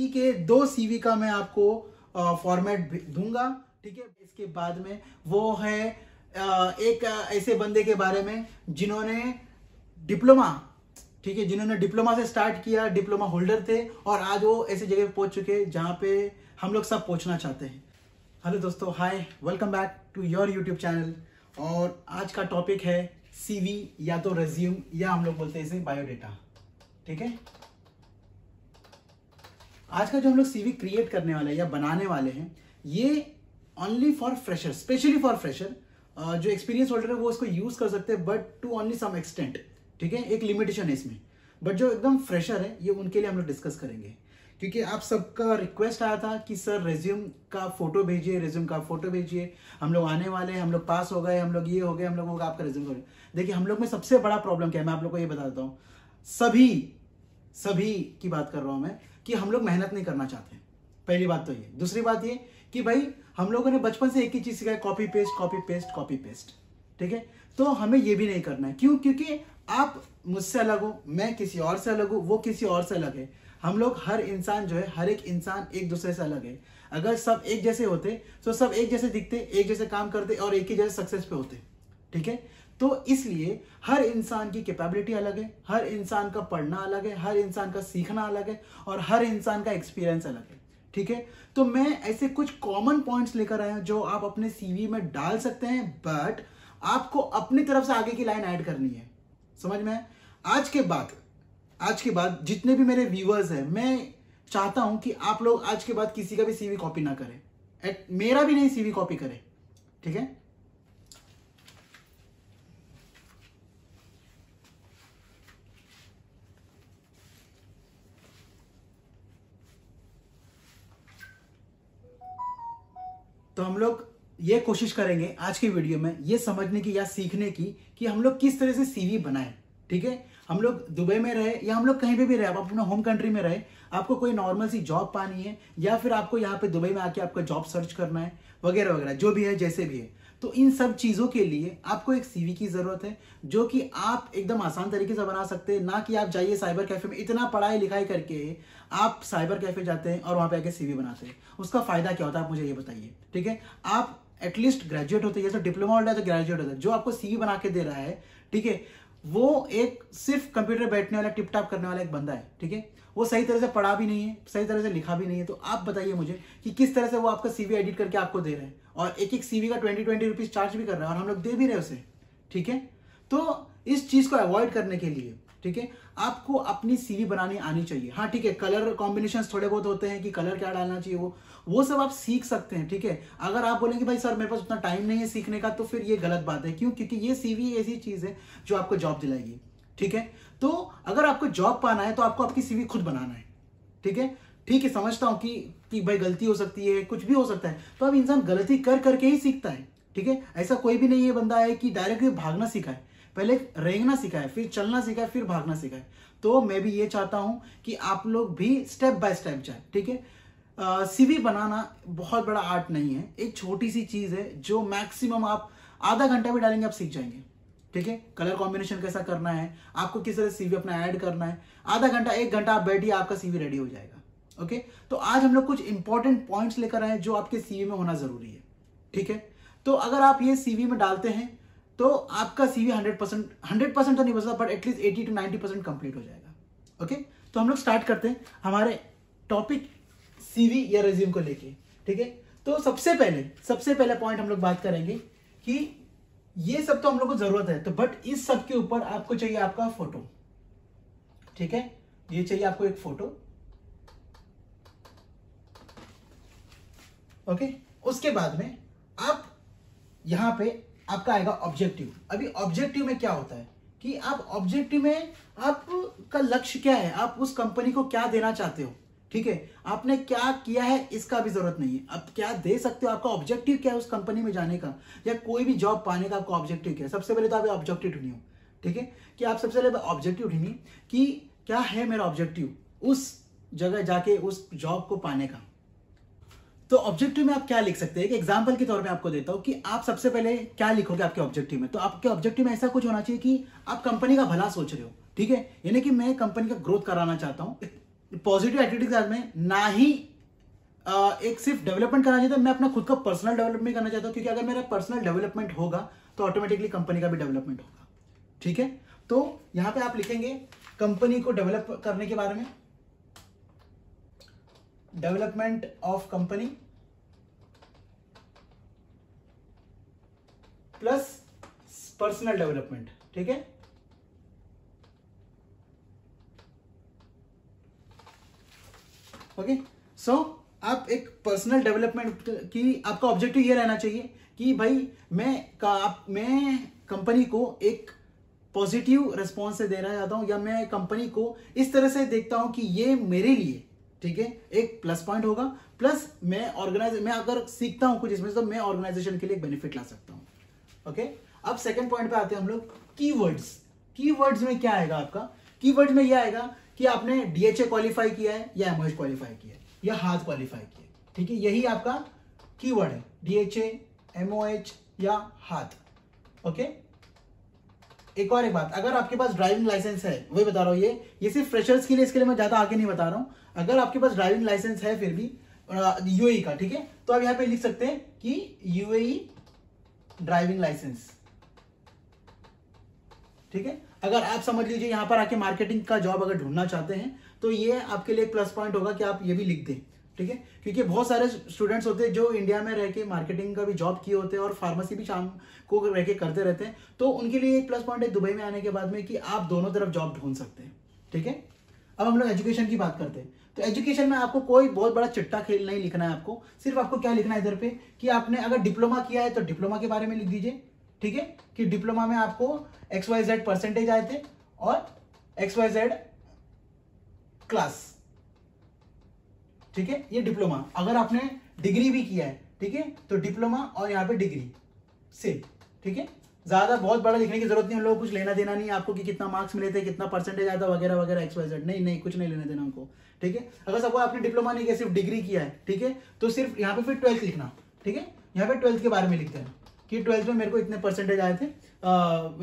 के 2 सीवी का मैं आपको फॉर्मेट दूंगा, ठीक है। इसके बाद में वो है एक ऐसे बंदे के बारे में जिन्होंने डिप्लोमा, ठीक है, जिन्होंने डिप्लोमा से स्टार्ट किया, डिप्लोमा होल्डर थे और आज वो ऐसी जगह पे पहुंच चुके हैं जहां पे हम लोग सब पहुंचना चाहते हैं। हेलो दोस्तों, hi, welcome back to your YouTube channel. और आज का टॉपिक है सीवी या तो रेज्यूम या हम लोग बोलते हैं इसे बायोडेटा, ठीक है। आज का जो हम लोग सीवी क्रिएट करने वाले हैं या बनाने वाले हैं, ये only for fresher, specially for fresher. जो एक्सपीरियंस होल्डर है वो इसको यूज कर सकते हैं, but to only some extent, ठीक है। एक लिमिटेशन है इसमें, बट जो एकदम फ्रेशर है ये उनके लिए हम लोग डिस्कस करेंगे, क्योंकि आप सबका रिक्वेस्ट आया था कि सर रेज्यूम का फोटो भेजिए, रेज्यूम का फोटो भेजिए, हम लोग आने वाले हैं, हम लोग पास हो गए, हम लोग ये हो गए, हम लोगों का आपका रेज्यूम करें। देखिए, हम लोग में सबसे बड़ा प्रॉब्लम क्या है, मैं आप लोग को ये बता देता हूँ। सभी की बात कर रहा हूं मैं, कि हम लोग मेहनत नहीं करना चाहते। पहली बात तो ये। दूसरी बात ये कि भाई हम लोगों ने बचपन से एक ही चीज सीखा है, copy paste copy paste copy paste, ठीक है। तो हमें ये भी नहीं करना है। क्यों? क्योंकि आप मुझसे अलग हो, मैं किसी और से अलग हूं, वो किसी और से अलग है। हम लोग, हर इंसान जो है, हर एक इंसान एक दूसरे से अलग है। अगर सब एक जैसे होते तो सब एक जैसे दिखते, एक जैसे काम करते और एक ही जैसे सक्सेस पे होते, ठीक है। तो इसलिए हर इंसान की कैपेबिलिटी अलग है, हर इंसान का पढ़ना अलग है, हर इंसान का सीखना अलग है और हर इंसान का एक्सपीरियंस अलग है, ठीक है। तो मैं ऐसे कुछ कॉमन पॉइंट्स लेकर आया हूं जो आप अपने सीवी में डाल सकते हैं, बट आपको अपनी तरफ से आगे की लाइन ऐड करनी है। समझ में? आज के बाद जितने भी मेरे व्यूअर्स हैं, मैं चाहता हूं कि आप लोग आज के बाद किसी का भी सीवी कॉपी ना करें, मेरा भी नहीं सीवी कॉपी करें, ठीक है। तो हम लोग ये कोशिश करेंगे आज की वीडियो में ये समझने की या सीखने की कि हम लोग किस तरह से सीवी बनाएं, ठीक है। हम लोग दुबई में रहे या हम लोग कहीं पे भी रहे, आप अपना होम कंट्री में रहे, आपको कोई नॉर्मल सी जॉब पानी है या फिर आपको यहाँ पे दुबई में आके आपका जॉब सर्च करना है, वगैरह वगैरह, जो भी है, जैसे भी है। तो इन सब चीजों के लिए आपको एक सीवी की जरूरत है, जो कि आप एकदम आसान तरीके से बना सकते हैं। ना कि आप जाइए साइबर कैफे में, इतना पढ़ाई लिखाई करके आप साइबर कैफे जाते हैं और वहां पे आके सीवी बनाते हैं। उसका फायदा क्या होता है, आप मुझे ये बताइए, ठीक है। आप एटलीस्ट ग्रेजुएट होते हैं, जैसे डिप्लोमा होल्डर है तो ग्रेजुएट होता है, जो आपको सीवी बना के दे रहा है, ठीक है, वो एक सिर्फ कंप्यूटर बैठने वाला, टिप टाप करने वाला एक बंदा है, ठीक है। वो सही तरह से पढ़ा भी नहीं है, सही तरह से लिखा भी नहीं है। तो आप बताइए मुझे कि किस तरह से वो आपका सीवी एडिट करके आपको दे रहे हैं, और एक एक सीवी का 20 रुपीज चार्ज भी कर रहे हैं, और हम लोग दे भी रहे उसे, ठीक है। तो इस चीज को अवॉइड करने के लिए, ठीक है, आपको अपनी सीवी बनानी आनी चाहिए। हाँ, ठीक है, कलर कॉम्बिनेशंस थोड़े बहुत होते हैं कि कलर क्या डालना चाहिए, वो सब आप सीख सकते हैं, ठीक है। अगर आप बोलेंगे भाई सर मेरे पास उतना टाइम नहीं है सीखने का, तो फिर ये गलत बात है। क्यों? क्योंकि ये सीवी ऐसी चीज है जो आपको जॉब दिलाएगी, ठीक है। तो अगर आपको जॉब पाना है तो आपको आपकी सीवी खुद बनाना है, ठीक है। ठीक है, समझता हूं कि भाई गलती हो सकती है, कुछ भी हो सकता है, तो अब इंसान गलती कर करके ही सीखता है, ठीक है। ऐसा कोई भी नहीं है बंदा है कि डायरेक्टली भागना सीखा है, पहले रेंगना सीखा है, फिर चलना सीखा है, फिर भागना सीखा है। तो मैं भी ये चाहता हूं कि आप लोग भी स्टेप बाय स्टेप जाए, ठीक है। सीवी बनाना बहुत बड़ा आर्ट नहीं है, एक छोटी सी चीज है जो मैक्सिमम आप आधा घंटा भी डालेंगे आप सीख जाएंगे, ठीक है। कलर कॉम्बिनेशन कैसा करना है, आपको किस तरह सीवी अपना ऐड करना है, आधा घंटा 1 घंटा आप बैठिए, आपका सीवी रेडी हो जाएगा, ओके। तो आज हम लोग कुछ इंपॉर्टेंट पॉइंट्स लेकर आए जो आपके सीवी में होना जरूरी है, ठीक है। तो अगर आप ये सीवी में डालते हैं तो आपका सीवी 100% तो नहीं बचता, बट एटलीस्ट 80 to 90% कंप्लीट हो जाएगा, ओके। तो हम लोग स्टार्ट करते हैं हमारे टॉपिक सीवी या रिज्यूम को लेके, ठीक है। तो सबसे पहले पॉइंट हम लोग बात करेंगे कि ये सब तो हम लोग को जरूरत है, तो बट इस सब के ऊपर आपको चाहिए आपका फोटो, ठीक है। ये चाहिए आपको एक फोटो, ओके। उसके बाद में आप यहां पे आपका आएगा ऑब्जेक्टिव। अभी ऑब्जेक्टिव में क्या होता है कि आप ऑब्जेक्टिव में आपका लक्ष्य क्या है, आप उस कंपनी को क्या देना चाहते हो, ठीक है। आपने क्या किया है इसका भी जरूरत नहीं है, आप क्या दे सकते हो, आपका ऑब्जेक्टिव क्या है उस कंपनी में जाने का या कोई भी जॉब पाने का, आपका ऑब्जेक्टिव क्या है। सबसे पहले तो आप ऑब्जेक्टिव ढूंढिए, ठीक है, कि आप सबसे पहले ऑब्जेक्टिव ढूंढिए कि क्या है मेरा ऑब्जेक्टिव उस जगह जाके उस जॉब को पाने का। तो ऑब्जेक्टिव में आप क्या लिख सकते हैं, एक एग्जांपल के तौर पे आपको देता हूं कि आप सबसे पहले क्या लिखोगे आपके ऑब्जेक्टिव में। तो आपके ऑब्जेक्टिव में ऐसा कुछ होना चाहिए कि आप कंपनी का भला सोच रहे हो, ठीक है, यानी कि मैं कंपनी का ग्रोथ कराना चाहता हूं, पॉजिटिव एक्टिविटी के साथ में ना ही एक सिर्फ डेवलपमेंट करना चाहता, मैं अपना खुद का पर्सनल डेवलपमेंट करना चाहता हूं, क्योंकि अगर मेरा पर्सनल डेवलपमेंट होगा तो ऑटोमेटिकली कंपनी का भी डेवलपमेंट होगा। ठीक है, तो यहां पे आप लिखेंगे कंपनी को डेवलप करने के बारे में, development of company plus personal development. ठीक है, ओके। सो आप एक पर्सनल डेवलपमेंट की आपका ऑब्जेक्टिव ये रहना चाहिए कि भाई मैं कंपनी को एक पॉजिटिव रिस्पॉन्स से देना चाहता हूं, या मैं कंपनी को इस तरह से देखता हूं कि ये मेरे लिए, ठीक है, एक प्लस पॉइंट होगा, प्लस मैं अगर सीखता हूं कुछ इसमें तो मैं ऑर्गेनाइजेशन के लिए एक बेनिफिट ला सकता हूं। ओके, अब सेकंड पॉइंट पे आते हैं हम लोग, कीवर्ड्स। कीवर्ड्स में क्या आएगा आपका? कीवर्ड्स में यह आएगा कि आपने डीएचए क्वालिफाई किया है या एमओएच क्वालिफाई किया है या हाथ क्वालिफाई किया है। ठीक है, यही आपका कीवर्ड है, डीएचए, एमओएच या हाथ। ओके, एक और एक बात, अगर आपके पास ड्राइविंग लाइसेंस है, वही बता रहा हूं, ये सिर्फ फ्रेशर्स के लिए, इसके लिए मैं ज्यादा आगे नहीं बता रहा हूं। अगर आपके पास ड्राइविंग लाइसेंस है फिर भी यूएई का, ठीक है, तो आप यहां पे लिख सकते हैं कि यूएई ड्राइविंग लाइसेंस। ठीक है, अगर आप समझ लीजिए यहां पर आके मार्केटिंग का जॉब अगर ढूंढना चाहते हैं तो ये आपके लिए एक प्लस पॉइंट होगा कि आप ये भी लिख दें। ठीक है, क्योंकि बहुत सारे स्टूडेंट्स होते हैं जो इंडिया में रह के मार्केटिंग का भी जॉब किए होते हैं और फार्मेसी भी शाम को रह के करते रहते हैं, तो उनके लिए एक प्लस पॉइंट है दुबई में आने के बाद में कि आप दोनों तरफ जॉब ढूंढ सकते हैं। ठीक है, अब हम लोग एजुकेशन की बात करते हैं। तो एजुकेशन में आपको कोई बहुत बड़ा चिट्टा खेल नहीं लिखना है, आपको सिर्फ आपको क्या लिखना है इधर पे कि आपने अगर डिप्लोमा किया है तो डिप्लोमा के बारे में लिख दीजिए। ठीक है, कि डिप्लोमा में आपको XYZ परसेंटेज आए थे और XYZ क्लास। ठीक है, ये डिप्लोमा। अगर आपने डिग्री भी किया है, ठीक है, तो डिप्लोमा और यहां पे डिग्री से। ठीक है, ज्यादा बहुत बड़ा लिखने की जरूरत नहीं, हम लोग कुछ लेना देना नहीं आपको कि कितना मार्क्स मिले थे, कितना परसेंटेज आया था, वगैरह वगैरह XYZ, नहीं कुछ नहीं लेना देना हमको। ठीक है, अगर सबको आपने डिप्लोमा नहीं किया, सिर्फ डिग्री किया है, ठीक है, तो सिर्फ यहाँ पे फिर 12th लिखना। ठीक है, यहाँ पे 12th के बारे में लिख देना कि 12th में मेरे को इतने परसेंटेज आए थे,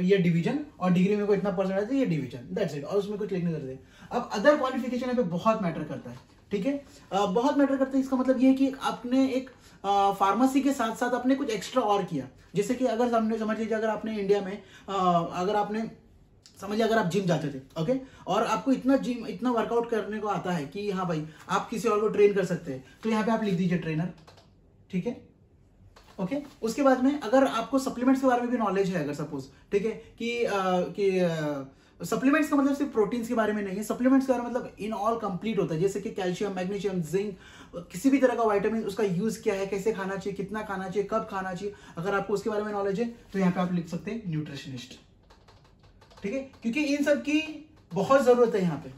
ये डिवीजन, और डिग्री में को इतना परसेंटेज आए थे, ये डिवीजन, दैट्स इट, और उसमें कुछ लिखने करते। अब अदर क्वालिफिकेशन यहाँ पे बहुत मैटर करता है। ठीक है, बहुत मैटर करता है। इसका मतलब ये है कि आपने एक फार्मेसी के साथ साथ आपने कुछ एक्स्ट्रा और किया, जैसे कि अगर समझ लीजिए अगर आपने इंडिया में अगर आपने समझिए अगर आप जिम जाते थे, ओके, और आपको इतना वर्कआउट करने को आता है कि हाँ भाई आप किसी और को ट्रेन कर सकते हैं, तो यहाँ पे आप लिख दीजिए ट्रेनर। ठीक है, ओके, उसके बाद में अगर आपको सप्लीमेंट्स के बारे में भी नॉलेज है, अगर सपोज, ठीक है, कि सप्लीमेंट्स का मतलब सिर्फ प्रोटीन्स के बारे में नहीं है, सप्लीमेंट्स का मतलब इन ऑल कंप्लीट होता है, जैसे कि कैल्शियम, मैग्नीशियम, जिंक, किसी भी तरह का विटामिन, उसका यूज क्या है, कैसे खाना चाहिए, कितना खाना चाहिए, कब खाना चाहिए, अगर आपको उसके बारे में नॉलेज है तो यहाँ पे आप लिख सकते हैं न्यूट्रिशनिस्ट। ठीक है, क्योंकि इन सब की बहुत जरूरत है यहाँ पे।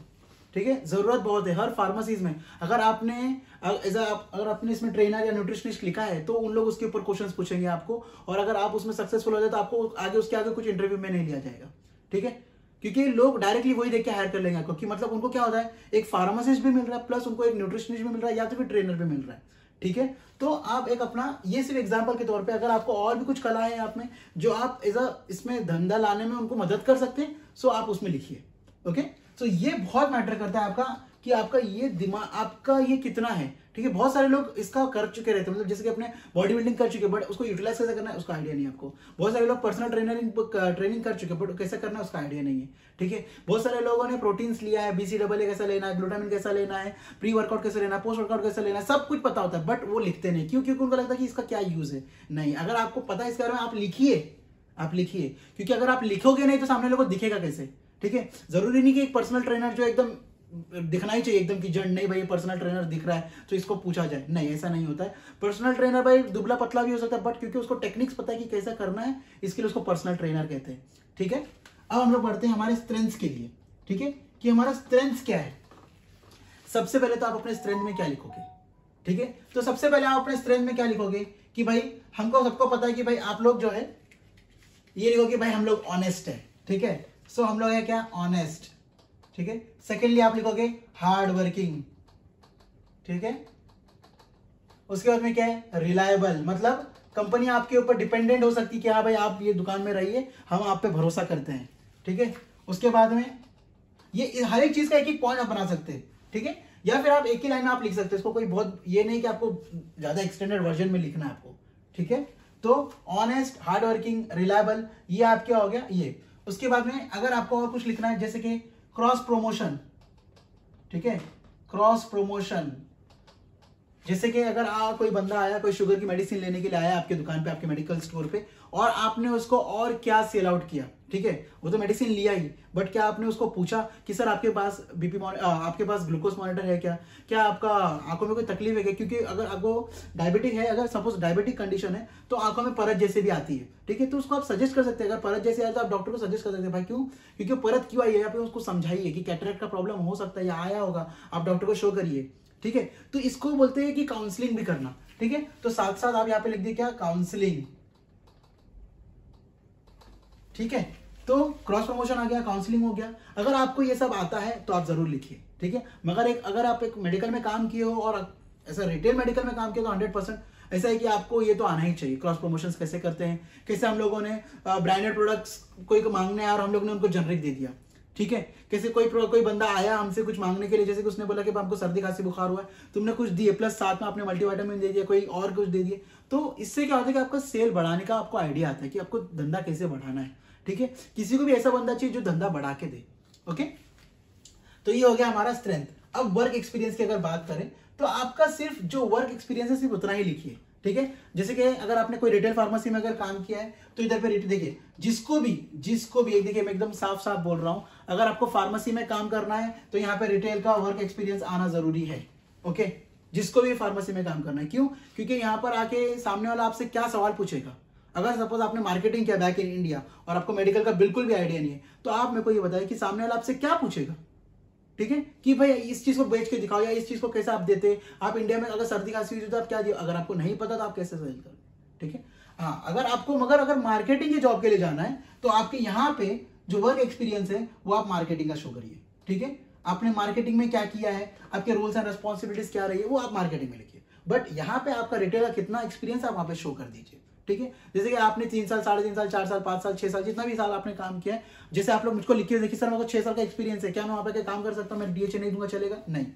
ठीक है, जरूरत बहुत है हर फार्मेसीज में। अगर आपने इसमें ट्रेनर या न्यूट्रिशनिस्ट लिखा है तो उन लोग उसके ऊपर क्वेश्चंस पूछेंगे आपको, और अगर आप उसमें सक्सेसफुल हो जाए तो आपको उसके आगे कुछ इंटरव्यू में नहीं लिया जाएगा। ठीक है, क्योंकि लोग डायरेक्टली वही देख के हायर कर लेंगे आपको, कि मतलब उनको क्या होता है, एक फार्मासिस्ट भी मिल रहा है प्लस उनको एक न्यूट्रिशनिस्ट भी मिल रहा है या तो फिर ट्रेनर भी मिल रहा है। ठीक है, तो आप एक अपना, ये सिर्फ एग्जांपल के तौर पे, अगर आपको और भी कुछ कला है आप में जो आप इसमें धंधा लाने में उनको मदद कर सकते हैं, सो आप उसमें लिखिए। ओके, तो ये बहुत मैटर करता है आपका कि आपका ये दिमाग, आपका ये कितना है। ठीक है, बहुत सारे लोग इसका कर चुके रहते हैं, मतलब जैसे कि अपने बॉडी बिल्डिंग कर चुके, बट उसको यूटिलाइज कैसे करना है उसका आइडिया नहीं है आपको। बहुत सारे लोग पर्सनल ट्रेनिंग कर चुके, बट कैसे करना है उसका आइडिया नहीं है। ठीक है, बहुत सारे लोगों ने प्रोटीन्स लिया है, BCAA कैसा लेना है, ग्लूटामिन कैसा लेना है, प्री वर्कआउट कैसे लेना है, पोस्ट वर्कआउट कैसे लेना है, सब कुछ पता होता है, बट वो लिखते नहीं। क्यों? क्योंकि उनको लगता है कि इसका क्या यूज है। नहीं, अगर आपको पता है इसके बारे में, आप लिखिए, क्योंकि अगर आप लिखोगे नहीं तो सामने लोगों को दिखेगा कैसे। ठीक है, जरूरी नहीं कि एक पर्सनल ट्रेनर जो एकदम दिखना ही चाहिए एकदम कि जड़, नहीं भाई पर्सनल ट्रेनर दिख रहा है तो इसको पूछा जाए, नहीं, ऐसा नहीं होता है। पर्सनल ट्रेनर भाई दुबला पतला भी हो सकता है, बट क्योंकि उसको टेक्निक्स पता है कि कैसा करना है, इसके लिए उसको पर्सनल ट्रेनर कहते हैं। ठीक है, अब हम लोग बढ़ते हैं हमारे स्ट्रेंथ्स के लिए। ठीक है, कि हमारा स्ट्रेंथ्स क्या है। सबसे पहले तो आप अपने स्ट्रेंथ में क्या लिखोगे। ठीक है, तो सबसे पहले आप अपने स्ट्रेंथ में क्या लिखोगे कि भाई हमको सबको पता है कि भाई आप लोग जो है ये लिखोगे भाई हम लोग ऑनेस्ट है। ठीक है, सो हम लोग है क्या, ऑनेस्ट। ठीक है, सेकेंडली आप लिखोगे हार्ड वर्किंग। ठीक है, उसके बाद में क्या है, रिलायबल, मतलब कंपनी आपके ऊपर डिपेंडेंट हो सकती है कि हाँ भाई आप ये दुकान में रहिए, हम आप पे भरोसा करते हैं। ठीक है, उसके बाद में ये हर एक चीज का एक एक पॉइंट आप बना सकते हैं। ठीक है। या फिर आप एक ही लाइन में आप लिख सकते हैं इसको, कोई बहुत ये नहीं कि आपको ज्यादा एक्सटेंडेड वर्जन में लिखना है आपको, ठीक है। तो ऑनेस्ट, हार्ड वर्किंग, रिलायबल, ये आप क्या हो गया ये। उसके बाद में अगर आपको और कुछ लिखना है जैसे कि क्रॉस प्रमोशन, ठीक है, क्रॉस प्रमोशन, जैसे कि अगर कोई बंदा आया, कोई शुगर की मेडिसिन लेने के लिए आया आपके दुकान पे, आपके मेडिकल स्टोर पे, और आपने उसको और क्या सेल आउट किया, ठीक है, वो तो मेडिसिन लिया ही, बट क्या आपने उसको पूछा कि सर आपके पास बीपी आपके पास ग्लूकोज मॉनिटर है क्या आपका आंखों में कोई तकलीफ है क्या, क्योंकि अगर आपको डायबिटिक है, अगर सपोज डायबिटिक कंडीशन है तो आंखों में परत जैसे भी आती है, ठीक है, तो उसको आप सजेस्ट कर सकते हैं। अगर परत जैसे आए तो आप डॉक्टर को सजेस्ट कर सकते हैं, भाई क्यों, क्योंकि परत क्यों आई है, यहाँ पे उसको समझाइए कि कैटरेक्ट का प्रॉब्लम हो सकता है या आया होगा, आप डॉक्टर को शो करिए, ठीक है। तो इसको बोलते हैं कि काउंसलिंग भी करना, ठीक है। तो साथ साथ आप यहाँ पे लिख दिए क्या, काउंसलिंग, ठीक है। तो क्रॉस प्रमोशन आ गया, काउंसलिंग हो गया। अगर आपको ये सब आता है तो आप जरूर लिखिए, ठीक है। मगर अगर आप एक मेडिकल में काम किए हो और ऐसा रिटेल मेडिकल में काम किए तो 100% ऐसा है कि आपको ये तो आना ही चाहिए। क्रॉस प्रमोशंस कैसे करते हैं, कैसे हम लोगों ने ब्रांडेड प्रोडक्ट्स कोई मांगने आया और हम लोग ने उनको जनरिक दे दिया, ठीक है। कैसे कोई बंदा आया हमसे कुछ मांगने के लिए, जैसे कि उसने बोला कि हमको सर्दी खांसी बुखार हुआ है, तुमने कुछ दिए प्लस साथ में आपने मल्टीविटामिन दे दिया, कोई और कुछ दे दिए, तो इससे क्या होता है कि आपका सेल बढ़ाने का आपको आइडिया आता है कि आपको धंधा कैसे बढ़ाना है, ठीक है। किसी को भी ऐसा बंदा चाहिए जो धंधा बढ़ा के दे, ओके। तो ये हो गया हमारा स्ट्रेंथ। अब वर्क एक्सपीरियंस की अगर बात करें तो आपका सिर्फ जो वर्क एक्सपीरियंस है सिर्फ उतना ही लिखिए, ठीक है। जैसे कि अगर आपने कोई रिटेल फार्मेसी में अगर काम किया है तो इधर पे देखिए, जिसको भी एक देखिए, मैं एकदम साफ साफ बोल रहा हूं, अगर आपको फार्मेसी में काम करना है तो यहाँ पे रिटेल का वर्क एक्सपीरियंस आना जरूरी है, ओके। जिसको भी फार्मेसी में काम करना है, क्यों, क्योंकि यहाँ पर आके सामने वाला आपसे क्या सवाल पूछेगा। अगर सपोज आपने मार्केटिंग किया बैक इन इंडिया और आपको मेडिकल का बिल्कुल भी आइडिया नहीं है, तो आप मेरे को ये बताइए कि सामने वाला आपसे क्या पूछेगा, ठीक है, कि भाई इस चीज को बेच के दिखाओ या इस चीज को कैसे आप देते, आप इंडिया में अगर सर्दी खांसी हुई तो आप क्या दिए, अगर आपको नहीं पता तो आप कैसे सेल करोगे, ठीक है। हाँ, अगर मार्केटिंग के जॉब के लिए जाना है तो आपके यहाँ पे जो वर्क एक्सपीरियंस है वो आप मार्केटिंग का शो करिए, ठीक है। आपने मार्केटिंग में क्या किया है, आपके रूल्स एंड रिस्पॉन्सिबिलिटीज क्या रही है, वो आप मार्केटिंग में लिखिए। बट यहाँ पे आपका रिटेल का कितना एक्सपीरियंस आप वहां पे शो कर दीजिए, ठीक है। जैसे कि आपने 3 साल, 3.5 साल, 4 साल, 5 साल, 6 साल, जितना भी साल आपने काम किया है, जैसे आप लोग मुझको लिखिए, देखिए सर मेरे को 6 साल का एक्सपीरियंस है, क्या मैं वहां पे काम कर सकता हूँ, मैं डीएचए नहीं दूंगा चलेगा, नहीं,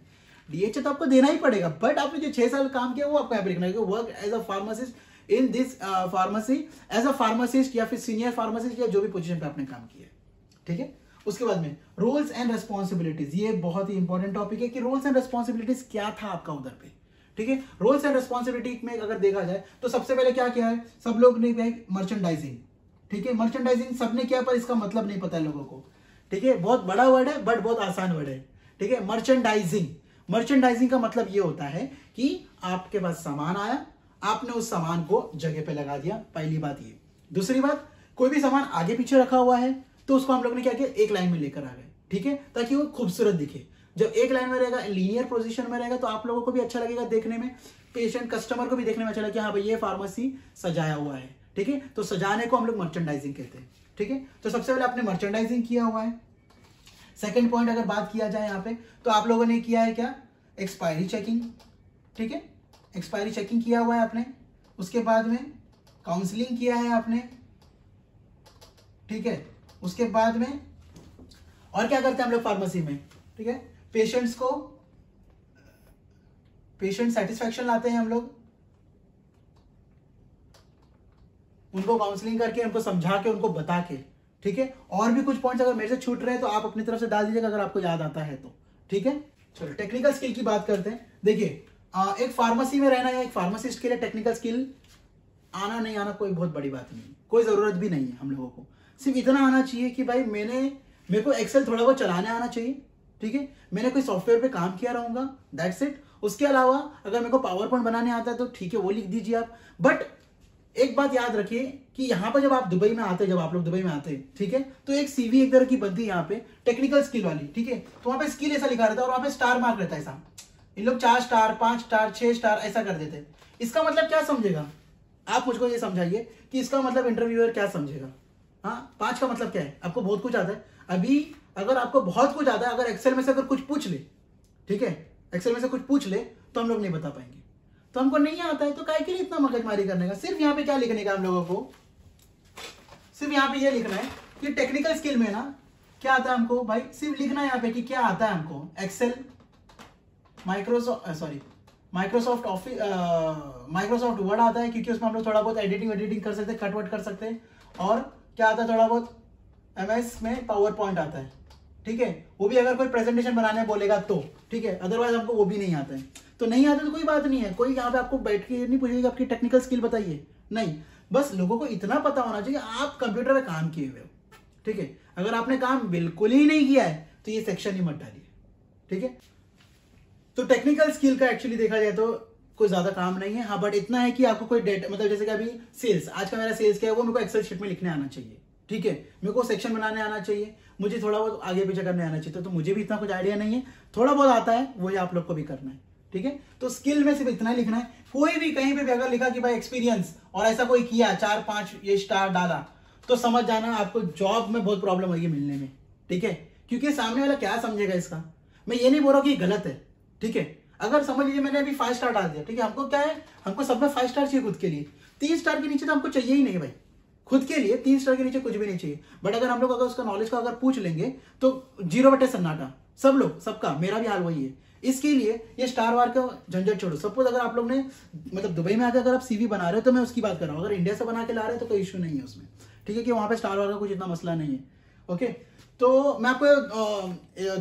डीएचए तो आपको देना ही पड़ेगा। बट आपने जो 6 साल काम किया वो आपको यहाँ पे लिखना है, work as a pharmacist in this pharmacy, as a pharmacist या फिर सीनियर फार्मासिस्ट या जो भी पोजीशन पे आपने काम किया है, ठीक है। उसके बाद में रूल्स एंड रेस्पॉन्सिबिलिटीज, ये बहुत ही इंपॉर्टेंट टॉपिक है कि रूल्स एंड रेस्पॉन्सिबिलिटीज क्या था आपका उधर पे, ठीक है। रोल्स एंड रेस्पॉन्सिबिलिटी में अगर देखा जाए तो सबसे पहले क्या किया है, सब लोग ने मर्चेंडाइजिंग, ठीक है, मर्चेंडाइजिंग सबने किया, पर इसका मतलब नहीं पता है लोगों को, ठीक है। बहुत बड़ा वर्ड है बट बहुत आसान वर्ड है, ठीक है। मर्चेंडाइजिंग का मतलब ये होता है कि आपके पास सामान आया, आपने उस सामान को जगह पे लगा दिया, पहली बात ये। दूसरी बात, कोई भी सामान आगे पीछे रखा हुआ है तो उसको हम लोग ने क्या किया, एक लाइन में लेकर आ गए, ठीक है, ताकि वो खूबसूरत दिखे। जब एक लाइन में रहेगा, लीनियर पोजीशन में रहेगा, तो आप लोगों को भी अच्छा लगेगा देखने में, पेशेंट कस्टमर को भी देखने में अच्छा लगेगा, हाँ भाई ये फार्मेसी सजाया हुआ है, ठीक है। तो सजाने को हम लोग मर्चेंडाइजिंग कहते हैं, ठीक है। तो सबसे पहले आपने मर्चेंडाइजिंग किया हुआ है। सेकंड पॉइंट अगर बात किया जाए यहाँ पे, तो आप लोगों ने किया है क्या, एक्सपायरी चेकिंग, ठीक है, एक्सपायरी चेकिंग किया हुआ है आपने। उसके बाद में काउंसलिंग किया है आपने, ठीक है। उसके बाद में और क्या करते हैं हम लोग फार्मेसी में, ठीक है, पेशेंट सेटिस्फैक्शन लाते हैं हम लोग, उनको काउंसलिंग करके, उनको समझा के, उनको बता के, ठीक है। और भी कुछ पॉइंट्स अगर मेरे से छूट रहे हैं तो आप अपनी तरफ से डाल दीजिएगा अगर आपको याद आता है तो, ठीक है। चलो टेक्निकल स्किल की बात करते हैं। देखिए एक फार्मेसी में रहना या एक फार्मासिस्ट के लिए टेक्निकल स्किल आना नहीं आना कोई बहुत बड़ी बात नहीं, कोई जरूरत भी नहीं है। हम लोगों को सिर्फ इतना आना चाहिए कि भाई मेरे को एक्सेल थोड़ा बहुत चलाने आना चाहिए, ठीक है, मैंने कोई सॉफ्टवेयर पे काम किया रहूंगा, दैट्स इट। उसके अलावा अगर मेरे को पावर पॉइंट बनाने आता है तो ठीक है, वो लिख दीजिए आप। बट एक बात याद रखिए कि यहाँ पर जब आप दुबई में आते, जब आप लोग दुबई में आते, ठीक है, तो एक सीवी एक तरह की बनती है यहाँ पे टेक्निकल स्किल वाली, ठीक है। तो वहां पे स्किल ऐसा लिखा रहता है और वहां पे स्टार मार्क रहता है ऐसा, इन लोग 4 स्टार 5 स्टार 6 स्टार ऐसा कर देते हैं। इसका मतलब क्या समझेगा, आप मुझको ये समझाइए कि इसका मतलब इंटरव्यूअर क्या समझेगा। हाँ, 5 का मतलब क्या है, आपको बहुत कुछ आता है। अभी अगर आपको बहुत कुछ आता है, अगर एक्सेल में से अगर कुछ पूछ ले, ठीक है, एक्सेल में से कुछ पूछ ले तो हम लोग नहीं बता पाएंगे। तो हमको नहीं आता है तो काहे के लिए इतना मगजमारी करने का। सिर्फ यहाँ पे क्या लिखने का हम लोगों को, सिर्फ यहाँ पे ये लिखना है कि टेक्निकल स्किल में ना क्या आता है हमको, भाई सिर्फ लिखना है यहाँ पे कि क्या आता है हमको। Excel Microsoft Office, Microsoft Word आता है, क्योंकि उसमें हम लोग थोड़ा बहुत एडिटिंग कर सकते हैं, कट वट कर सकते हैं। और क्या आता है, थोड़ा बहुत MS में पावर पॉइंट आता है, ठीक है, वो भी अगर कोई प्रेजेंटेशन बनाने बोलेगा तो, ठीक है, अदरवाइज हमको वो भी नहीं आता है। तो नहीं आता तो कोई बात नहीं है, कोई यहाँ पे आपको बैठ के नहीं पूछेगा आपकी टेक्निकल स्किल बताइए, नहीं, बस लोगों को इतना पता होना चाहिए आप कंप्यूटर पे काम किए हुए हो, ठीक है। अगर आपने काम बिल्कुल ही नहीं किया है तो ये सेक्शन ही मत डालिए, ठीक है। तो टेक्निकल स्किल का एक्चुअली देखा जाए तो कोई ज्यादा काम नहीं है, हाँ, बट इतना है कि आपको कोई डेटा, मतलब जैसे कि अभी सेल्स, आज का मेरा सेल्स क्या है वो मेरे को एक्सेल शीट में लिखने आना चाहिए, ठीक है, मेरे को सेक्शन बनाने आना चाहिए, मुझे थोड़ा बहुत आगे पीछे करने आना चाहिए, तो मुझे भी इतना कुछ आइडिया नहीं है, थोड़ा बहुत आता है, वही आप लोग को भी करना है, ठीक है। तो स्किल में सिर्फ इतना ही लिखना है, कोई भी कहीं पे भी अगर लिखा कि भाई एक्सपीरियंस और ऐसा कोई किया 4-5 ये स्टार डाला, तो समझ जाना आपको जॉब में बहुत प्रॉब्लम होगी मिलने में, ठीक है, क्योंकि सामने वाला क्या समझेगा इसका। मैं ये नहीं बोल रहा कि गलत है, ठीक है, अगर समझ लीजिए मैंने अभी 5 स्टार डाल दिया, ठीक है, हमको क्या है, हमको सब में 5 स्टार चाहिए खुद के लिए, 3 स्टार के नीचे तो हमको चाहिए ही नहीं भाई, खुद के लिए 3 स्टार के नीचे कुछ भी नहीं चाहिए। बट अगर हम लोग अगर उसका नॉलेज का अगर पूछ लेंगे तो 0 सन्नाटा, सब लोग, सबका, मेरा भी हाल वही है। इसके लिए ये स्टार वार का झंझट छोड़ो। सपोज अगर आप लोग ने मतलब दुबई में आकर अगर आप CV बना रहे हो तो मैं उसकी बात कर रहा हूँ, अगर इंडिया से बना के ला रहे हो तो कोई इशू नहीं है उसमें, ठीक है, कि वहां पे स्टार वार का कुछ इतना मसला नहीं है, ओके। तो मैं आपको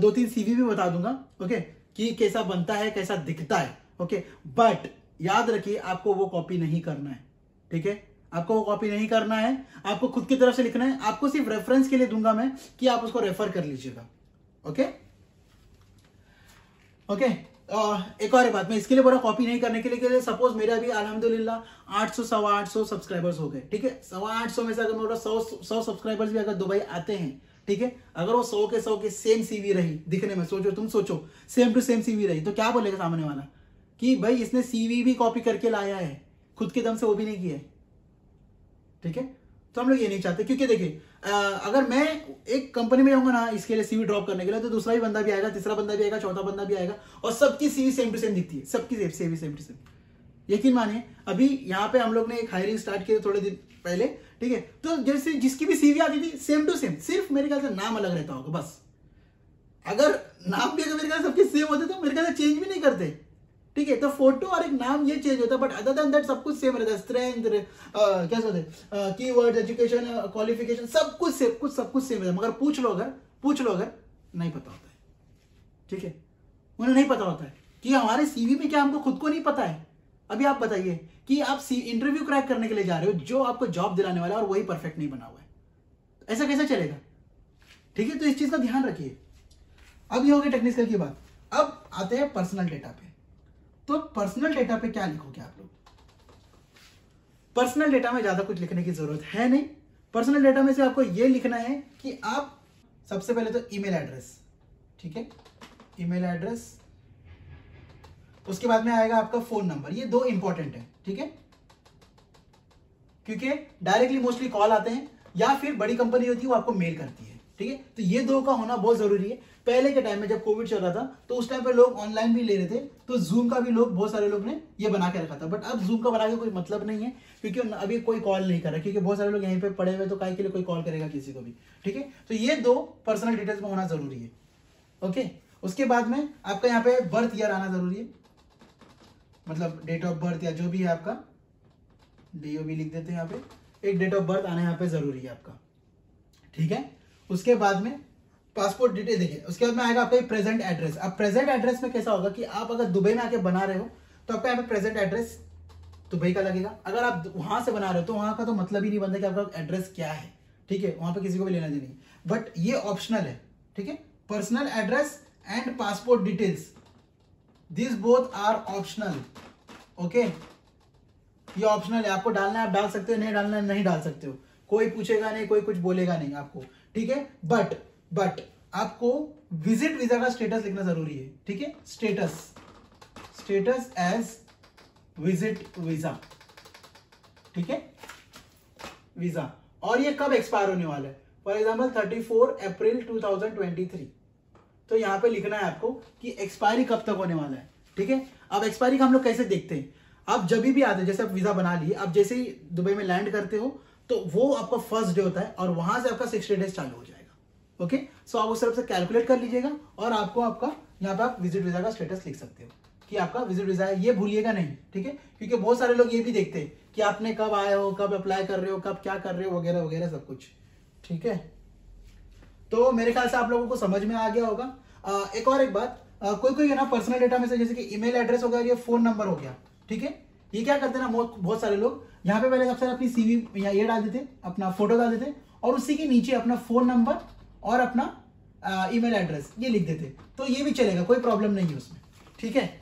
2-3 CV भी बता दूंगा, ओके, कि कैसा बनता है, कैसा दिखता है, ओके, बट याद रखिए आपको वो कॉपी नहीं करना है, ठीक है, आपको वो कॉपी नहीं करना है, आपको खुद की तरफ से लिखना है, आपको सिर्फ रेफरेंस के लिए दूंगा मैं कि आप उसको रेफर कर लीजिएगा, ओके ओके। एक और बात मैं इसके लिए बोला कॉपी नहीं करने के लिए, सपोज मेरा भी अल्हम्दुलिल्लाह 800-825 सब्सक्राइबर्स हो गए, ठीक है, 825 में से अगर मेरा 100 सब्सक्राइबर्स भी अगर दुबई आते हैं, ठीक है, अगर वो 100 के 100 के सेम CV रही दिखने में, सोचो, तुम सोचो, सेम टू सेम CV रही, तो क्या बोलेगा सामने वाला कि भाई इसने CV भी कॉपी करके लाया है, खुद के दम से वो भी नहीं किया है, ठीक है। तो हम लोग ये नहीं चाहते, क्योंकि देखिए अगर मैं एक कंपनी में जाऊंगा ना इसके लिए CV ड्रॉप करने के लिए, तो दूसरा भी बंदा भी आएगा, तीसरा बंदा भी आएगा, चौथा बंदा भी आएगा, और सबकी CV सेम टू सेम दिखती है, सबकी CV सेम टू सेम। यकीन मानिए अभी यहाँ पे हम लोग ने एक हायरिंग स्टार्ट किया थोड़े दिन पहले, ठीक है, तो जैसे जिसकी भी CV आती थी सेम टू सेम, सिर्फ मेरे ख्याल से नाम अलग रहता होगा बस। अगर नाम भी अगर मेरे ख्याल से सबके सेम होते तो मेरे ख्याल से चेंज भी नहीं करते, ठीक है, तो फोटो और एक नाम ये चेंज होता है, बट अदर देन दैट सब कुछ सेम रहता है, स्ट्रेंथ, क्या कहते हैं, कीवर्ड्स, एजुकेशन, क्वालिफिकेशन, सब कुछ सेम रहता है, मगर पूछ लो अगर नहीं पता होता है, ठीक है, उन्हें नहीं पता होता है कि हमारे CV में क्या, हमको खुद को नहीं पता है। अभी आप बताइए कि आप इंटरव्यू क्रैक करने के लिए जा रहे हो, जो आपको जॉब दिलाने वाला है और वही परफेक्ट नहीं बना हुआ है, ऐसा कैसे चलेगा, ठीक है, तो इस चीज का ध्यान रखिए। अब ये हो गई टेक्निकल की बात, अब आते हैं पर्सनल डेटा पे। तो पर्सनल डेटा पे क्या लिखोगे आप लोग? पर्सनल डेटा में ज्यादा कुछ लिखने की जरूरत है नहीं। पर्सनल डेटा में से आपको यह लिखना है कि आप सबसे पहले तो ईमेल एड्रेस, ठीक है, ईमेल एड्रेस, उसके बाद में आएगा आपका फोन नंबर, ये 2 इंपॉर्टेंट है, ठीक है, क्योंकि डायरेक्टली मोस्टली कॉल आते हैं या फिर बड़ी कंपनी होती है वो आपको मेल करती है, ठीक है, तो ये 2 का होना बहुत जरूरी है। पहले के टाइम में जब कोविड चल रहा था तो उस टाइम पे लोग ऑनलाइन भी ले रहे थे, तो जूम का भी लोग, बहुत सारे लोग ने ये बना के रखा था, बट अब जूम का बना के कोई मतलब नहीं है, क्योंकि अभी कोई कॉल नहीं कर रहा, क्योंकि बहुत सारे लोग यहीं पे पड़े हुए, तो काय के लिए कोई कॉल करेगा किसी को भी, ठीक है। तो ये 2 पर्सनल डिटेल्स में होना जरूरी है, ओके। उसके बाद में आपका यहाँ पे बर्थ ईयर आना जरूरी है, मतलब डेट ऑफ बर्थ या जो भी है आपका, DOB लिख देते हैं यहाँ पे, एक डेट ऑफ बर्थ आना यहाँ पे जरूरी है आपका, ठीक है। उसके बाद में पासपोर्ट डिटेल देखिए, उसके बाद में आएगा आपका प्रेजेंट एड्रेस। अब प्रेजेंट एड्रेस में कैसा होगा कि आप अगर दुबई में आके बना रहे हो तो आपका यहाँ पे प्रेजेंट एड्रेस दुबई का लगेगा। अगर आप वहां से बना रहे हो तो वहां का तो मतलब ही नहीं बनता कि आपका एड्रेस क्या है, ठीक है, वहां पे किसी को भी लेना देना नहीं, बट ये ऑप्शनल है, ठीक है। Personal address and passport details, this both are optional, okay, ये ऑप्शनल है, आपको डालना है आप डाल सकते हो, नहीं डालना है नहीं डाल सकते हो, कोई पूछेगा नहीं, कोई कुछ बोलेगा नहीं आपको, ठीक है। बट आपको विजिट वीजा का स्टेटस लिखना जरूरी है, ठीक है, स्टेटस एज विजिट वीजा, ठीक है, वीजा, और ये कब एक्सपायर होने वाला है, फॉर एग्जाम्पल 34 अप्रैल 2023, तो यहां पे लिखना है आपको कि एक्सपायरी कब तक होने वाला है, ठीक है। अब एक्सपायरी का हम लोग कैसे देखते हैं, आप जब भी आते हैं, जैसे आप वीजा बना लिए, आप जैसे ही दुबई में लैंड करते हो तो वो आपका फर्स्ट डे होता है और वहां से आपका 60 डेज चालू हो जाएगा, ओके। सो आप उस तरफ से कैलकुलेट कर लीजिएगा और आपको आपका यहाँ पे आप विजिट वीजा का स्टेटस लिख सकते हो कि आपका विजिट वीजा है, ये भूलिएगा नहीं, ठीक है। क्योंकि बहुत सारे लोग ये भी देखते हैं कि आपने कब आए हो, कब अप्लाई कर रहे हो, कब क्या कर रहे हो, वगैरह वगैरह सब कुछ, ठीक है। तो मेरे ख्याल से आप लोगों को समझ में आ गया होगा। एक और एक बात, कोई कोई है ना पर्सनल डेटा में से, जैसे कि ईमेल एड्रेस हो गया, ये फोन नंबर हो गया, ठीक है। ये क्या करते हैं ना बहुत सारे लोग यहाँ पे पहले सबसे अपनी सीवी या ये डाल देते, अपना फोटो डाल देते और उसी के नीचे अपना फोन नंबर और अपना ईमेल एड्रेस ये लिख देते। तो ये भी चलेगा, कोई प्रॉब्लम नहीं है उसमें, ठीक है,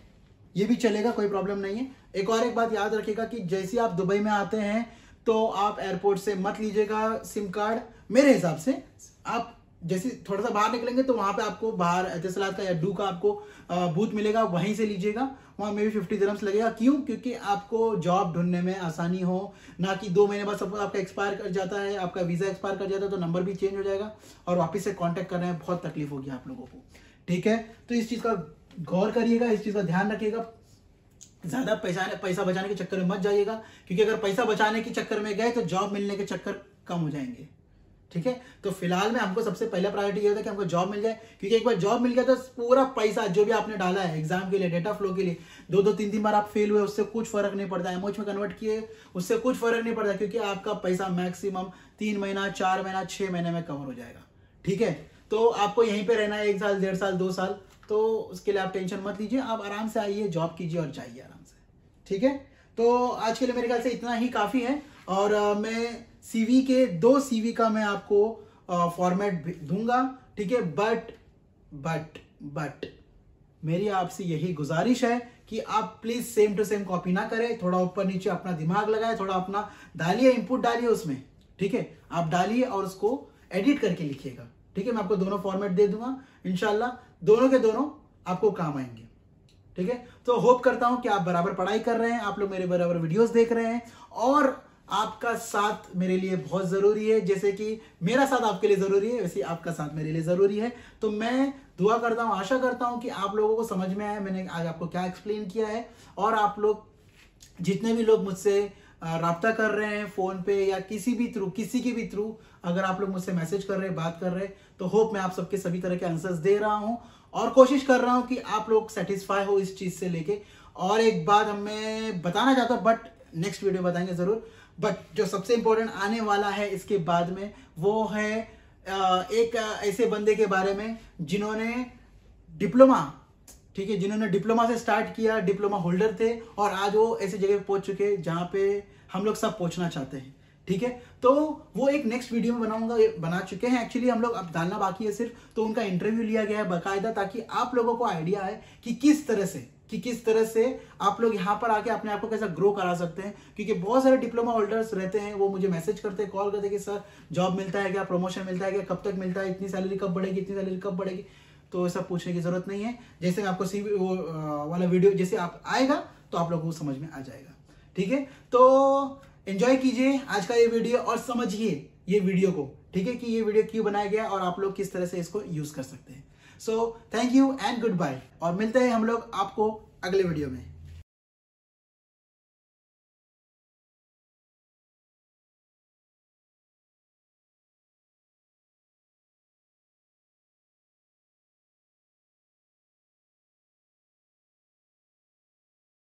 ये भी चलेगा, कोई प्रॉब्लम नहीं है। एक और एक बात याद रखिएगा कि जैसे आप दुबई में आते हैं तो आप एयरपोर्ट से मत लीजिएगा सिम कार्ड। मेरे हिसाब से आप जैसे थोड़ा सा बाहर निकलेंगे तो वहां पे आपको बाहर एतिसलात का या डू का आपको बूथ मिलेगा, वहीं से लीजिएगा। वहां में भी 50 दिरहम्स लगेगा। क्यों? क्योंकि आपको जॉब ढूंढने में आसानी हो, ना कि 2 महीने बाद सपोज आपका एक्सपायर कर जाता है, आपका वीजा एक्सपायर कर जाता है तो नंबर भी चेंज हो जाएगा और वापस से कॉन्टेक्ट करने में बहुत तकलीफ होगी आप लोगों को, ठीक है। तो इस चीज का गौर करिएगा, इस चीज का ध्यान रखिएगा। ज्यादा पैसा बचाने के चक्कर में मत जाइएगा, क्योंकि अगर पैसा बचाने के चक्कर में गए तो जॉब मिलने के चक्कर कम हो जाएंगे, ठीक है। तो फिलहाल में हमको सबसे पहला प्रायोरिटी ये होता है कि हमको जॉब मिल जाए, क्योंकि एक बार जॉब मिल गया तो पूरा पैसा जो भी आपने डाला है एग्जाम के लिए, डेटा फ्लो के लिए, 2-3 बार आप फेल हुए उससे कुछ फर्क नहीं पड़ता, एमओएच में कन्वर्ट किए उससे कुछ फर्क नहीं पड़ता, क्योंकि आपका पैसा मैक्सिमम 3 महीना, 4 महीना, 6 महीने में कवर हो जाएगा, ठीक है। तो आपको यहीं पे रहना है 1 साल, 1.5 साल, 2 साल, तो उसके लिए आप टेंशन मत लीजिए, आप आराम से आइए, जॉब कीजिए और जाइए आराम से, ठीक है। तो आज के लिए मेरे ख्याल से इतना ही काफी है। और मैं सीवी के 2 सीवी का मैं आपको फॉर्मेट दूंगा, ठीक है। बट मेरी आपसे यही गुजारिश है कि आप please same to same copy ना करें, थोड़ा ऊपर नीचे अपना दिमाग लगाए, थोड़ा अपना डालिए, इनपुट डालिए उसमें, ठीक है। आप डालिए और उसको एडिट करके लिखिएगा, ठीक है। मैं आपको दोनों फॉर्मेट दे दूंगा, इंशाल्लाह दोनों के दोनों आपको काम आएंगे, ठीक है। तो होप करता हूं कि आप बराबर पढ़ाई कर रहे हैं, आप लोग मेरे बराबर वीडियोस देख रहे हैं और आपका साथ मेरे लिए बहुत जरूरी है। जैसे कि मेरा साथ आपके लिए जरूरी है, वैसे आपका साथ मेरे लिए जरूरी है। तो मैं दुआ करता हूं, आशा करता हूं कि आप लोगों को समझ में आया मैंने आज आपको क्या एक्सप्लेन किया है। और आप लोग जितने भी लोग मुझसे राब्ता कर रहे हैं फोन पे या किसी के भी थ्रू, अगर आप लोग मुझसे मैसेज कर रहे हैं, बात कर रहे हैं, तो होप मैं आप सबके सभी तरह के आंसर्स दे रहा हूं और कोशिश कर रहा हूं कि आप लोग सेटिस्फाई हो इस चीज से लेके। और एक बात मैं बताना चाहता हूं, बट नेक्स्ट वीडियो बताएंगे जरूर। बट जो सबसे इंपॉर्टेंट आने वाला है इसके बाद में, वो है एक ऐसे बंदे के बारे में जिन्होंने डिप्लोमा, ठीक है, जिन्होंने डिप्लोमा से स्टार्ट किया, डिप्लोमा होल्डर थे और आज वो ऐसी जगह पे पहुंच चुके हैं जहां पे हम लोग सब पहुंचना चाहते हैं, ठीक है। तो वो एक नेक्स्ट वीडियो में बना चुके हैं एक्चुअली, हम लोग अब डालना बाकी है सिर्फ। तो उनका इंटरव्यू लिया गया है बाकायदा, ताकि आप लोगों को आइडिया है कि किस तरह से आप लोग यहाँ पर आके अपने आप को कैसा ग्रो करा सकते हैं। क्योंकि बहुत सारे डिप्लोमा होल्डर्स रहते हैं, वो मुझे मैसेज करते हैं, कॉल करते हैं कि सर जॉब मिलता है क्या, प्रमोशन मिलता है क्या, कब तक मिलता है, इतनी सैलरी कब बढ़ेगी। तो ऐसा पूछने की जरूरत नहीं है। जैसे मैं आपको वो वाला वीडियो जैसे आप आएगा तो आप लोगों को समझ में आ जाएगा, ठीक है। तो एंजॉय कीजिए आज का ये वीडियो और समझिए ये वीडियो को, ठीक है, कि ये वीडियो क्यों बनाया गया और आप लोग किस तरह से इसको यूज कर सकते हैं। So thank you and good bye, और मिलते हैं हम लोग आपको अगले वीडियो में।